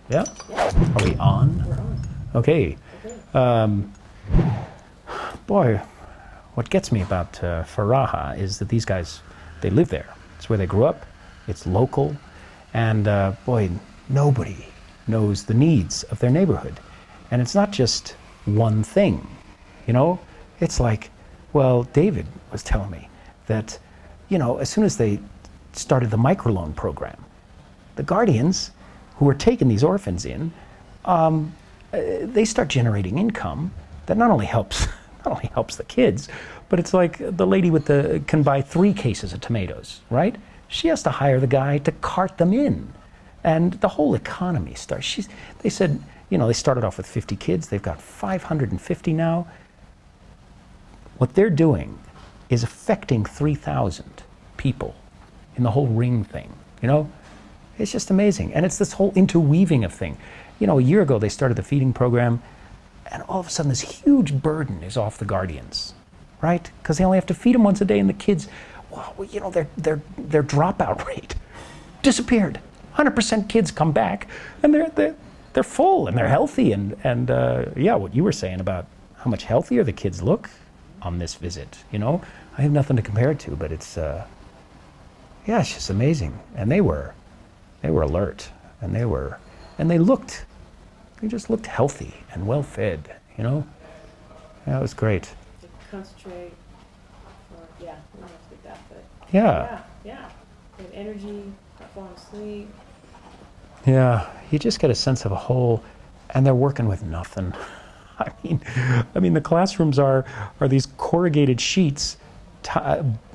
Yeah? Yeah. Are we on? We're on. Okay. Okay. Boy, what gets me about Faraha is that these guys, they live there. It's where they grew up. It's local. And boy, nobody knows the needs of their neighborhood. And it's not just one thing, you know? It's like, well, David was telling me that, you know, as soon as they started the microloan program, the guardians who were taking these orphans in, they start generating income that not only helps the kids, but it's like the lady with can buy 3 cases of tomatoes, right? She has to hire the guy to cart them in, and the whole economy starts. They said, you know, they started off with 50 kids. They've got 550 now. What they're doing is affecting 3,000 people in the whole ring thing, you know? It's just amazing. And it's this whole interweaving of thing. You know, a year ago they started the feeding program, and all of a sudden this huge burden is off the guardians, right? Because they only have to feed them once a day, and the kids, well, you know, their dropout rate disappeared. 100% kids come back, and they're full and they're healthy. And yeah, what you were saying about how much healthier the kids look on this visit, you know, I have nothing to compare it to, but it's yeah, it's just amazing. And they were alert, and they just looked healthy and well fed, you know. Yeah, it was great. To concentrate, or, yeah, we don't have to get that, but Yeah. yeah. They have energy, not falling asleep. Yeah, you just get a sense of a whole, and they're working with nothing. I mean, the classrooms are these corrugated sheets,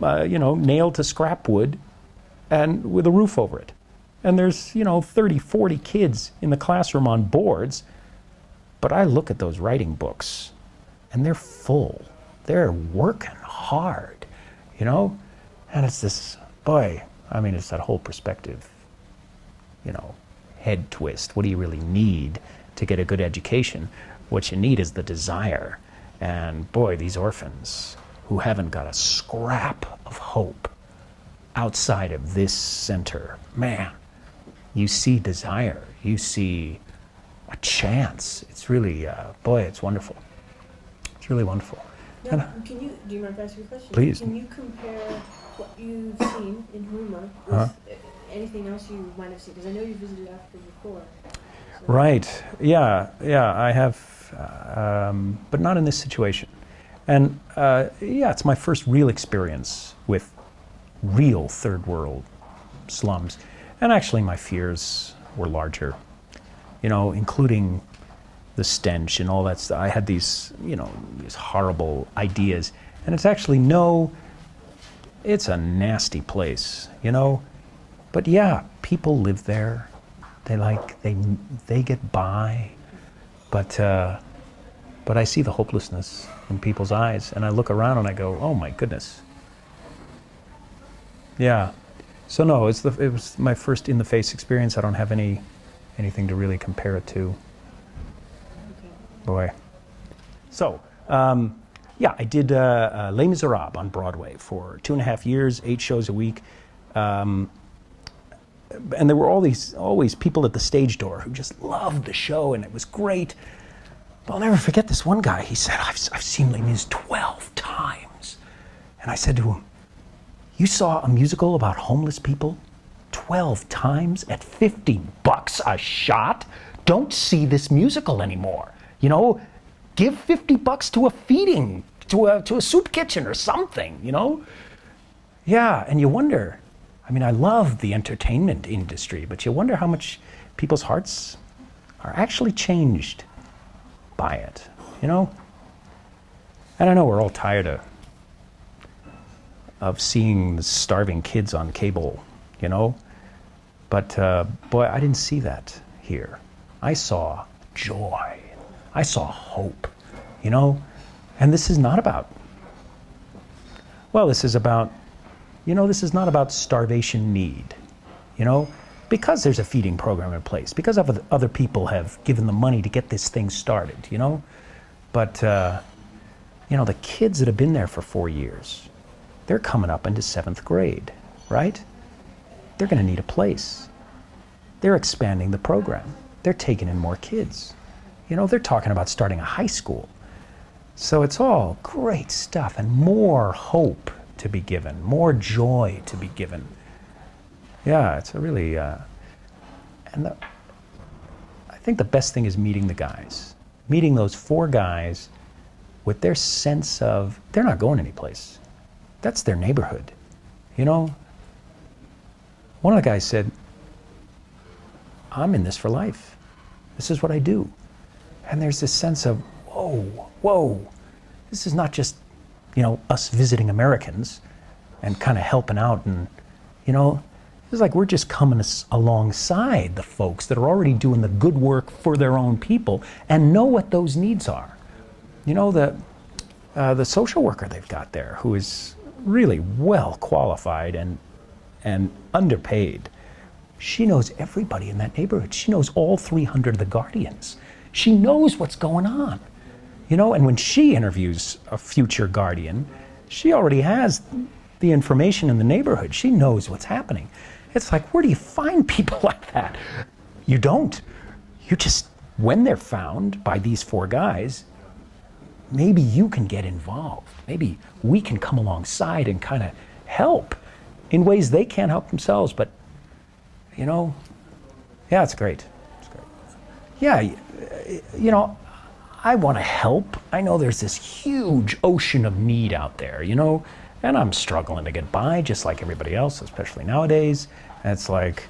you know, nailed to scrap wood, and with a roof over it. And there's, you know, 30, 40 kids in the classroom on boards. But I look at those writing books, and they're full. They're working hard, you know? And it's this, boy, I mean, it's that whole perspective, you know, head twist. What do you really need to get a good education? What you need is the desire. And boy, these orphans who haven't got a scrap of hope outside of this center, man, you see desire, you see a chance. It's really, boy, it's wonderful. It's really wonderful. Now, do you mind if I ask you a question? Please. Can you compare what you've seen in Huma with anything else you might have seen? Because I know you visited Africa before. So. Right, yeah, I have, but not in this situation. And yeah, it's my first real experience with real third world slums. And actually my fears were larger, you know, including the stench and all that stuff. I had these, you know, these horrible ideas. And it's actually it's a nasty place, you know. But yeah, people live there. They get by. But I see the hopelessness in people's eyes, and I look around and I go, oh my goodness. Yeah. So no, it was my first in-the-face experience. I don't have anything to really compare it to. Okay. Boy. So, yeah, I did Les Miserables on Broadway for 2.5 years, 8 shows a week. And there were always people at the stage door who just loved the show, and it was great. But I'll never forget this one guy. He said, I've seen Les Mis 12 times. And I said to him, you saw a musical about homeless people 12 times at $50 a shot? Don't see this musical anymore. You know, give $50 to a feeding, to a soup kitchen or something, you know? Yeah, and you wonder, I mean, I love the entertainment industry, but you wonder how much people's hearts are actually changed by it, you know? And I know we're all tired of seeing the starving kids on cable, you know? But boy, I didn't see that here. I saw joy. I saw hope, you know? And this is not about, well, this is about, you know, this is not about starvation need, you know? Because there's a feeding program in place, because other people have given the money to get this thing started, you know? But, you know, the kids that have been there for 4 years, they're coming up into 7th grade, right? They're going to need a place. They're expanding the program. they're taking in more kids. You know, they're talking about starting a high school. So it's all great stuff, and more hope to be given, more joy to be given. Yeah, it's a really, I think the best thing is meeting the guys. Meeting those 4 guys with their sense of, they're not going anyplace. That's their neighborhood. You know, one of the guys said, I'm in this for life. This is what I do. And there's this sense of, whoa, this is not just, you know, us visiting Americans and kind of helping out, and, you know, it's like we're just coming alongside the folks that are already doing the good work for their own people and know what those needs are. You know, the social worker they've got there, who is really well qualified and underpaid, she knows everybody in that neighborhood. She knows all 300 of the guardians. She knows what's going on. You know, and when she interviews a future guardian, she already has the information in the neighborhood. She knows what's happening. It's like, where do you find people like that? You don't. You just, when they're found by these 4 guys, maybe you can get involved. Maybe we can come alongside and kind of help in ways they can't help themselves. But, you know, yeah, it's great. It's great. Yeah, you know, I want to help. I know there's this huge ocean of need out there, you know, and I'm struggling to get by just like everybody else, especially nowadays. And it's like,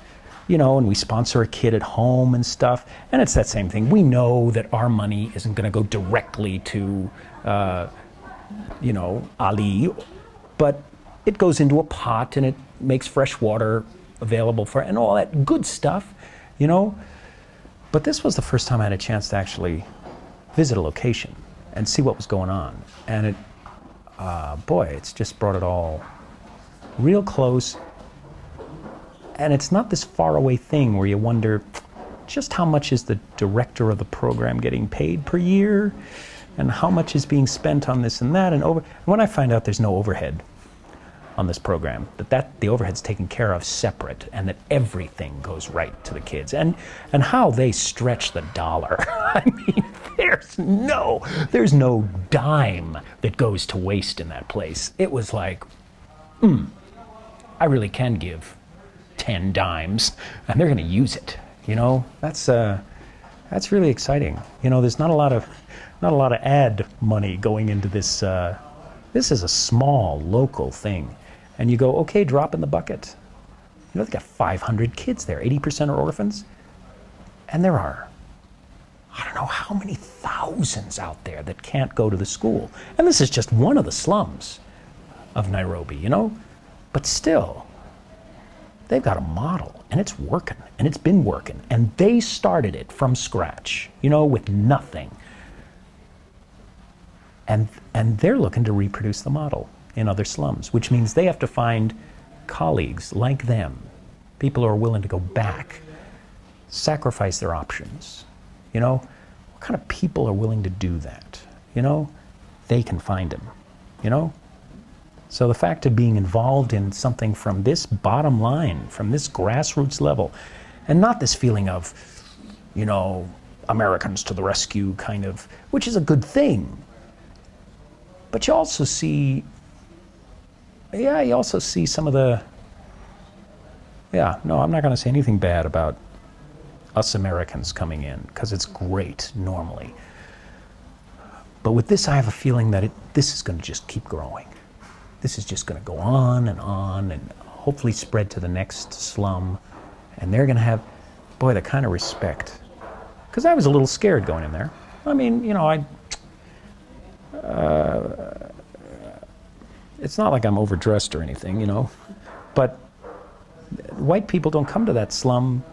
you know, and we sponsor a kid at home and stuff, and it's that same thing. We know that our money isn't going to go directly to, you know, Ali, but it goes into a pot and it makes fresh water available for, and all that good stuff, you know. But this was the first time I had a chance to actually visit a location and see what was going on. And it, boy, it's just brought it all real close. And it's not this faraway thing where you wonder just how much is the director of the program getting paid per year, and how much is being spent on this and that. And when I find out there's no overhead on this program, that the overhead's taken care of separate, and that everything goes right to the kids, and how they stretch the dollar. I mean, there's no dime that goes to waste in that place. It was like, I really can give 10 dimes, and they're going to use it. You know, that's really exciting. You know, there's not a lot of ad money going into this. This is a small local thing. And you go, okay, drop in the bucket. You know, they got 500 kids there. 80% are orphans. And there are, I don't know how many thousands out there that can't go to the school. And this is just one of the slums of Nairobi, you know? But still, they've got a model, and it's working, and it's been working. And they started it from scratch, you know, with nothing. And they're looking to reproduce the model in other slums, which means they have to find colleagues like them, people who are willing to go back, sacrifice their options. You know, what kind of people are willing to do that? You know, they can find them, you know? So the fact of being involved in something from this bottom line, from this grassroots level, and not this feeling of, you know, Americans to the rescue kind of, which is a good thing. But you also see, some of the, no, I'm not going to say anything bad about us Americans coming in, because it's great normally. But with this, I have a feeling that this is going to just keep growing. This is just going to go on and hopefully spread to the next slum. And they're going to have, boy, the kind of respect. Because I was a little scared going in there. I mean, you know, it's not like I'm overdressed or anything, you know, but white people don't come to that slum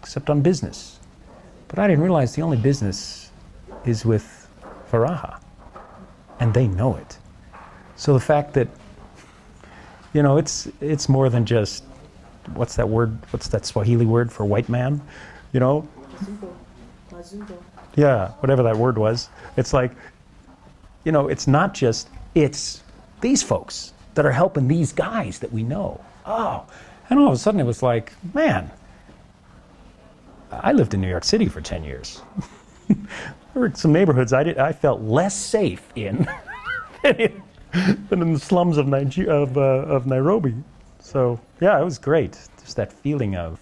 except on business. But I didn't realize the only business is with Faraha, and they know it. So the fact that, you know, it's more than just, what's that word? What's that Swahili word for white man? You know? Mazumbo. Yeah, whatever that word was. It's like, you know, it's not just, it's these folks that are helping these guys that we know. Oh, and all of a sudden it was like, man, I lived in New York City for 10 years. There were some neighborhoods I felt less safe in than in the slums of Nairobi. So yeah, it was great. Just that feeling of,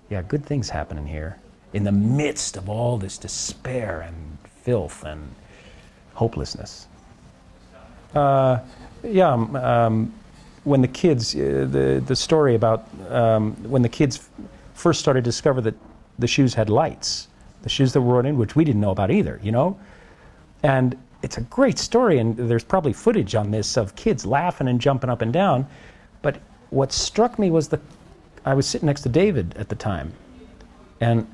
yeah, good things happening here in the midst of all this despair and filth and hopelessness. When the kids, the story about when the kids first started to discover that the shoes had lights, the shoes that were brought in, which we didn't know about either, you know? And it's a great story, and there's probably footage on this of kids laughing and jumping up and down. But what struck me was I was sitting next to David at the time, and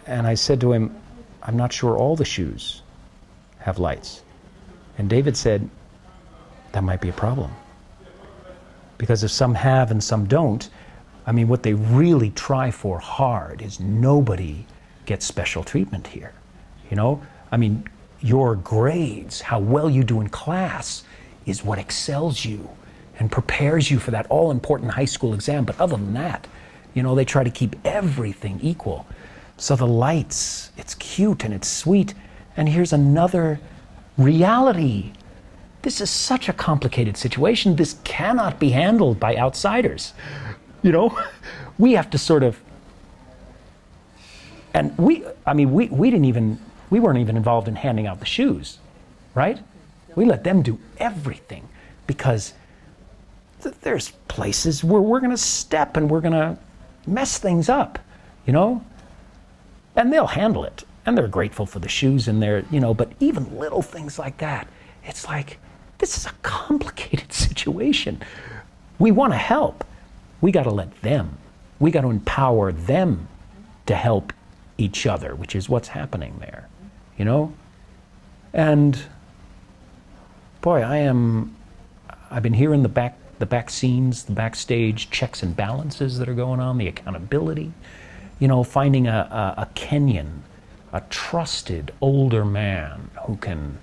I said to him, I'm not sure all the shoes have lights. And David said, that might be a problem. Because if some have and some don't, I mean, what they really try for hard is nobody gets special treatment here. You know? I mean, your grades, how well you do in class, is what excels you and prepares you for that all-important high school exam. But other than that, you know, they try to keep everything equal. So the lights, it's cute and it's sweet. And here's another reality. This is such a complicated situation. This cannot be handled by outsiders. You know, we have to sort of, and we weren't even involved in handing out the shoes, right? We let them do everything because there's places where we're going to step and we're going to mess things up, you know? And they'll handle it. And they're grateful for the shoes and they're, you know, but even little things like that, it's like, this is a complicated situation. We want to help. We got to let them. We got to empower them to help each other, which is what's happening there, you know? And boy, I've been hearing the back scenes, the backstage checks and balances that are going on, the accountability, you know, finding a Kenyan, a trusted older man who can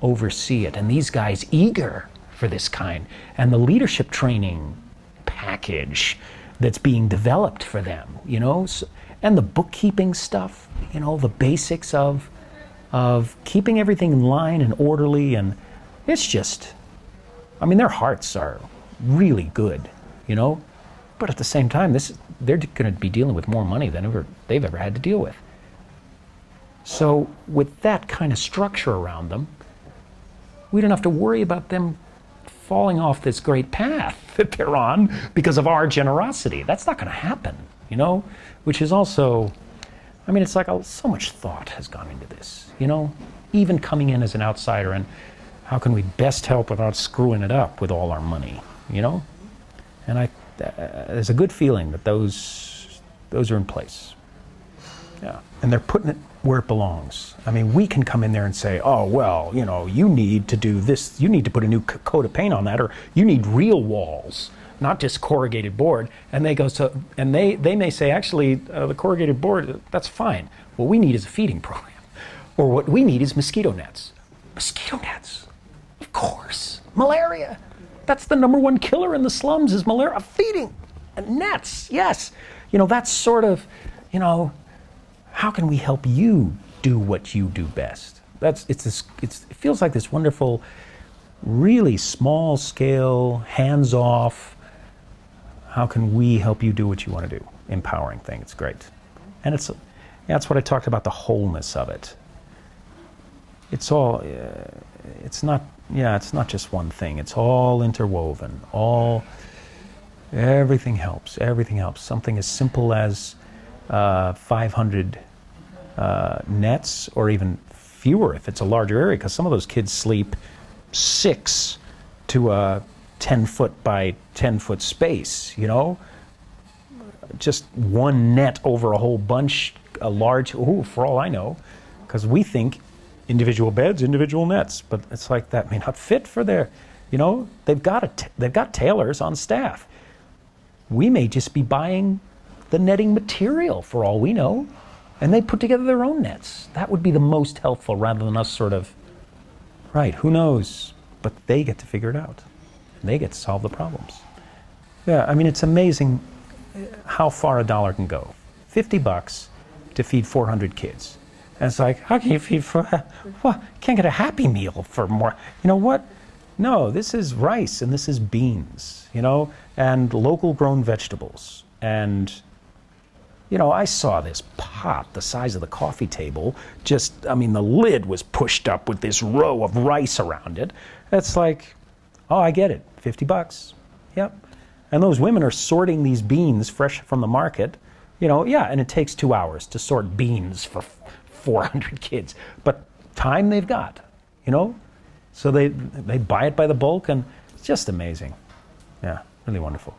oversee it, and these guys eager for this kind, and the leadership training package that's being developed for them, you know, and the bookkeeping stuff, you know, the basics of keeping everything in line and orderly, and it's just, I mean, their hearts are really good, you know, but at the same time, they're going to be dealing with more money than they've ever had to deal with. So with that kind of structure around them, we don't have to worry about them falling off this great path that they're on because of our generosity. That's not going to happen, you know, which is also, I mean, it's like so much thought has gone into this, you know, even coming in as an outsider and how can we best help without screwing it up with all our money, you know? And there's a good feeling that those are in place. Yeah. And they're putting it where it belongs. I mean, we can come in there and say, oh, well, you know, you need to do this, you need to put a new coat of paint on that, or you need real walls, not just corrugated board. And they go, and they may say, actually, the corrugated board, that's fine. What we need is a feeding program. Or what we need is mosquito nets. Mosquito nets, of course. Malaria. That's the #1 killer in the slums is malaria. Feeding and nets, yes. You know, that's sort of, you know, how can we help you do what you do best? It feels like this wonderful, really small scale, hands off, how can we help you do what you want to do? Empowering thing, it's great. And that's what I talked about, the wholeness of it. It's all, it's not just one thing, it's all interwoven, everything helps, Something as simple as 500 nets, or even fewer if it's a larger area, because some of those kids sleep 6 to a 10-foot by 10-foot space, you know? Just one net over a whole bunch, a large, for all I know, because we think individual beds, individual nets, but it's like that may not fit for their, you know, they've got tailors on staff. We may just be buying the netting material for all we know, and they put together their own nets. That would be the most helpful rather than us sort of, right, who knows, but they get to figure it out. They get to solve the problems. Yeah, I mean, it's amazing how far a dollar can go. $50, to feed 400 kids. And it's like, how can you feed what? Can't get a Happy Meal for more. You know what? No, this is rice and this is beans, you know, and local grown vegetables. And, you know, I saw this pot the size of the coffee table, just, I mean, the lid was pushed up with this row of rice around it. It's like, oh, I get it, $50. Yep. And those women are sorting these beans fresh from the market, you know, yeah, and it takes 2 hours to sort beans for 400 kids. But time they've got, you know? So they buy it by the bulk, and it's just amazing. Yeah, really wonderful.